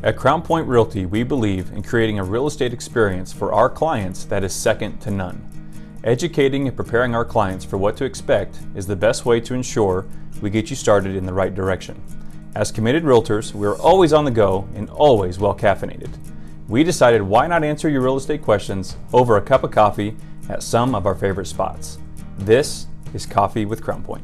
At Crown Point Realty, we believe in creating a real estate experience for our clients that is second to none. Educating and preparing our clients for what to expect is the best way to ensure we get you started in the right direction. As committed realtors, we are always on the go and always well caffeinated. We decided why not answer your real estate questions over a cup of coffee at some of our favorite spots. This is Coffee with Crown Point.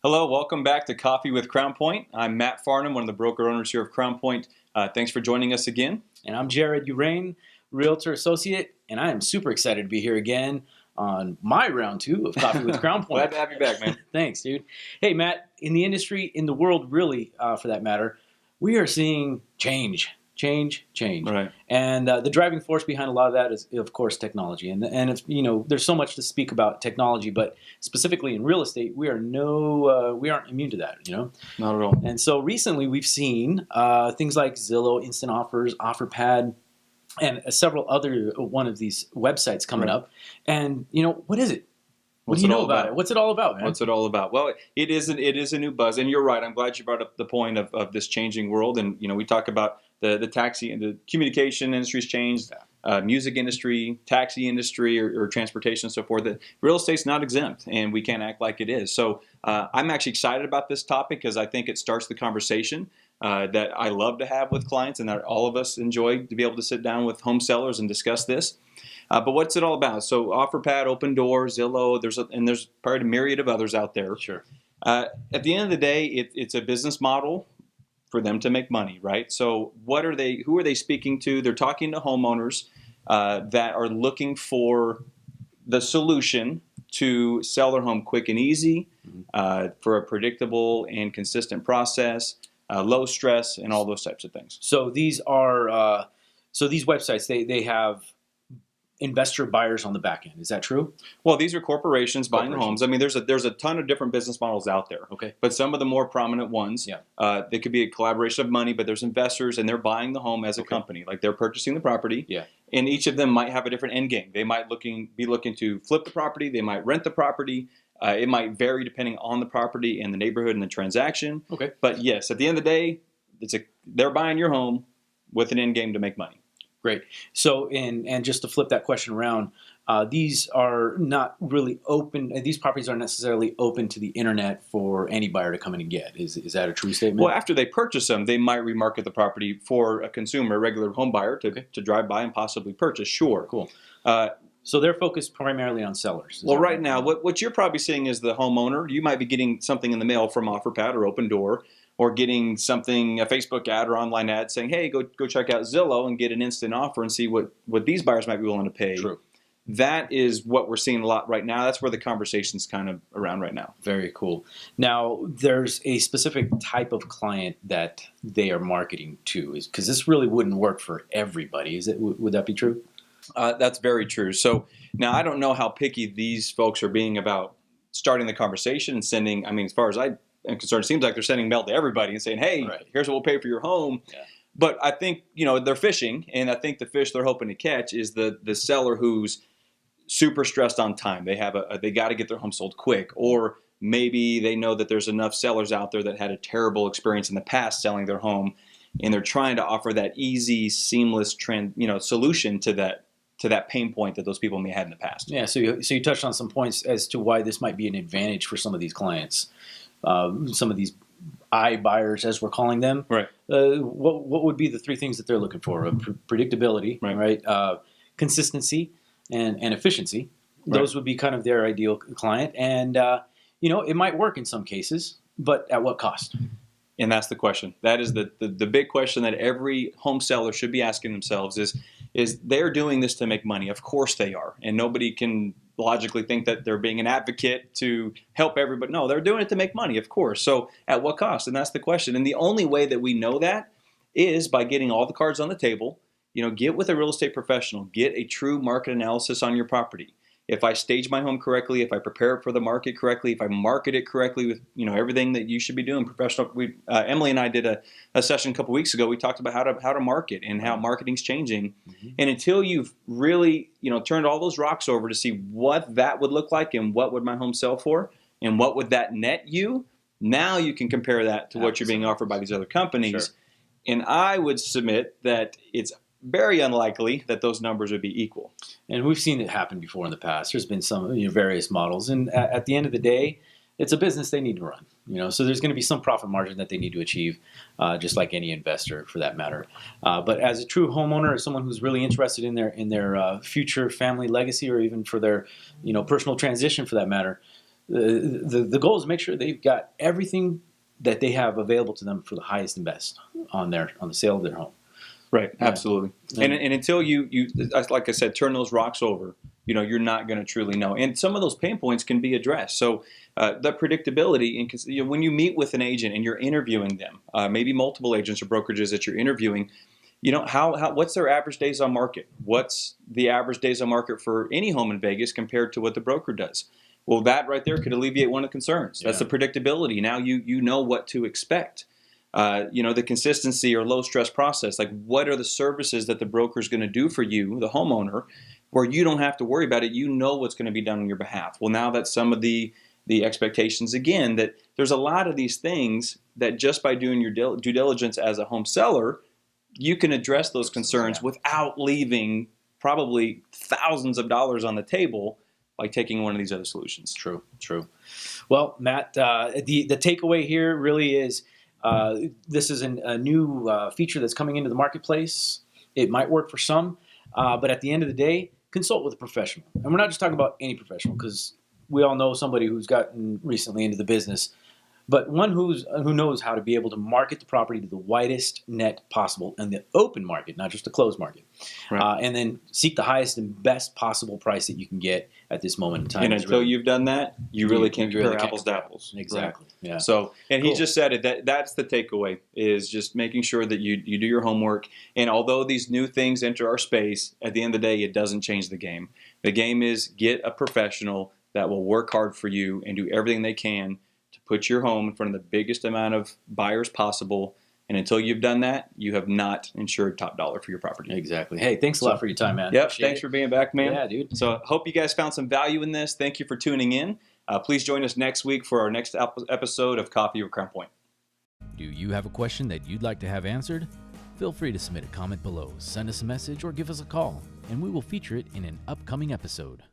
Hello, welcome back to Coffee with Crown Point. I'm Matt Farnham, one of the broker owners here of Crown Point. Thanks for joining us again. And I'm Jared Uraine, Realtor Associate, and I am super excited to be here again on my round two of Coffee with Crown Point. Glad to have you back, man. Thanks, dude. Hey, Matt, in the industry, in the world really, for that matter, we are seeing change. Right. And the driving force behind a lot of that is, of course, technology. And if, there's so much to speak about technology, but specifically in real estate, we aren't immune to that, Not at all. And so recently we've seen things like Zillow, Instant Offers, OfferPad, and several other one of these websites coming up. And, what is it? What do you know about it? What's it all about, man? What's it all about? Well, it is a new buzz, and you're right. I'm glad you brought up the point of this changing world. And we talk about the taxi and the communication industry's changed, music industry, taxi industry, or transportation and so forth. The real estate's not exempt, and we can't act like it is. So I'm actually excited about this topic because I think it starts the conversation that I love to have with clients, and that all of us enjoy to be able to sit down with home sellers and discuss this. But what's it all about? So OfferPad, Open Door, Zillow, there's probably a myriad of others out there. Sure. At the end of the day, it's a business model for them to make money, right? So who are they speaking to? They're talking to homeowners that are looking for the solution to sell their home quick and easy, for a predictable and consistent process, low stress, and all those types of things. So these are these websites, they have investor buyers on the back end. Is that true? Well, these are corporations buying homes. I mean, there's a ton of different business models out there. Okay. But some of the more prominent ones, they could be a collaboration of money, but there's investors and they're buying the home as a company. Like they're purchasing the property. Yeah. And each of them might have a different end game. They might be looking to flip the property. They might rent the property. It might vary depending on the property and the neighborhood and the transaction. Okay. But yes, at the end of the day, they're buying your home with an end game to make money. Great. So, and just to flip that question around, these are not really open. These properties aren't necessarily open to the internet for any buyer to come in and get. Is that a true statement? Well, after they purchase them, they might remarket the property for a consumer, a regular home buyer, to drive by and possibly purchase. Sure. Cool. So they're focused primarily on sellers. Well, right now, what you're probably seeing is the homeowner. You might be getting something in the mail from OfferPad or Open Door, or getting something, a Facebook ad or online ad saying, hey, go check out Zillow and get an instant offer and see what these buyers might be willing to pay. True. That is what we're seeing a lot right now. That's where the conversation's kind of around right now. Very cool. Now, there's a specific type of client that they are marketing to, because this really wouldn't work for everybody. Would that be true? That's very true. So now I don't know how picky these folks are being about starting the conversation and sending, as far as I'm concerned, it seems like they're sending mail to everybody and saying, hey, here's what we'll pay for your home. Yeah. But I think, they're fishing, and I think the fish they're hoping to catch is the seller who's super stressed on time. They got to get their home sold quick, or maybe they know that there's enough sellers out there that had a terrible experience in the past selling their home, and they're trying to offer that easy, seamless solution to that pain point that those people may have had in the past. Yeah, so you touched on some points as to why this might be an advantage for some of these clients. Some of these iBuyers, as we're calling them. Right. What would be the three things that they're looking for? Predictability, right? Consistency, and efficiency. Those would be kind of their ideal client. And, it might work in some cases, but at what cost? And that's the question. That is the big question that every home seller should be asking themselves is they're doing this to make money. Of course they are. And nobody can logically think that they're being an advocate to help everybody. No, they're doing it to make money, of course. So at what cost? And that's the question. And the only way that we know that is by getting all the cards on the table. Get with a real estate professional. Get a true market analysis on your property. If I stage my home correctly, if I prepare it for the market correctly, if I market it correctly with everything that you should be doing professional. Emily and I did a session a couple weeks ago. We talked about how to market and how marketing's changing. Mm-hmm. And until you've really turned all those rocks over to see what that would look like and what would my home sell for and what would that net you, now you can compare that to what you're being offered by these other companies. Sure. And I would submit that it's very unlikely that those numbers would be equal. And we've seen it happen before in the past. There's been some various models. And at the end of the day, it's a business they need to run. So there's going to be some profit margin that they need to achieve, just like any investor for that matter. But as a true homeowner, as someone who's really interested in their future family legacy, or even for their personal transition for that matter, the goal is to make sure they've got everything that they have available to them for the highest and best on the sale of their home. Right, absolutely. And until you, like I said, turn those rocks over, you're not going to truly know. And some of those pain points can be addressed. So the predictability, and when you meet with an agent and you're interviewing them, maybe multiple agents or brokerages that you're interviewing, what's their average days on market? What's the average days on market for any home in Vegas compared to what the broker does? Well, that right there could alleviate one of the concerns. That's the predictability. Now you know what to expect. The consistency or low stress process. Like, what are the services that the broker is going to do for you, the homeowner, where you don't have to worry about it? You know what's going to be done on your behalf. Well, now that's some of the expectations again, that there's a lot of these things that just by doing your due diligence as a home seller, you can address those concerns without leaving probably thousands of dollars on the table by taking one of these other solutions. True. Well, Matt, the takeaway here really is this is a new feature that's coming into the marketplace. It might work for some, but at the end of the day, consult with a professional. And we're not just talking about any professional, because we all know somebody who's gotten recently into the business, but one who knows how to be able to market the property to the widest net possible in the open market, not just the closed market. Right. And then seek the highest and best possible price that you can get at this moment in time. And until you've done that, you really can't compare apples to apples. Exactly. Right? Yeah. So, and cool. He just said it. That's the takeaway, is just making sure that you do your homework. And although these new things enter our space, at the end of the day, it doesn't change the game. The game is get a professional that will work hard for you and do everything they can to put your home in front of the biggest amount of buyers possible. And until you've done that, you have not insured top dollar for your property. Exactly. Hey, thanks a lot for your time, man. Yep. Thanks for being back, man. Yeah, dude. So hope you guys found some value in this. Thank you for tuning in. Please join us next week for our next episode of Coffee with Crown Point. Do you have a question that you'd like to have answered? Feel free to submit a comment below, send us a message, or give us a call, and we will feature it in an upcoming episode.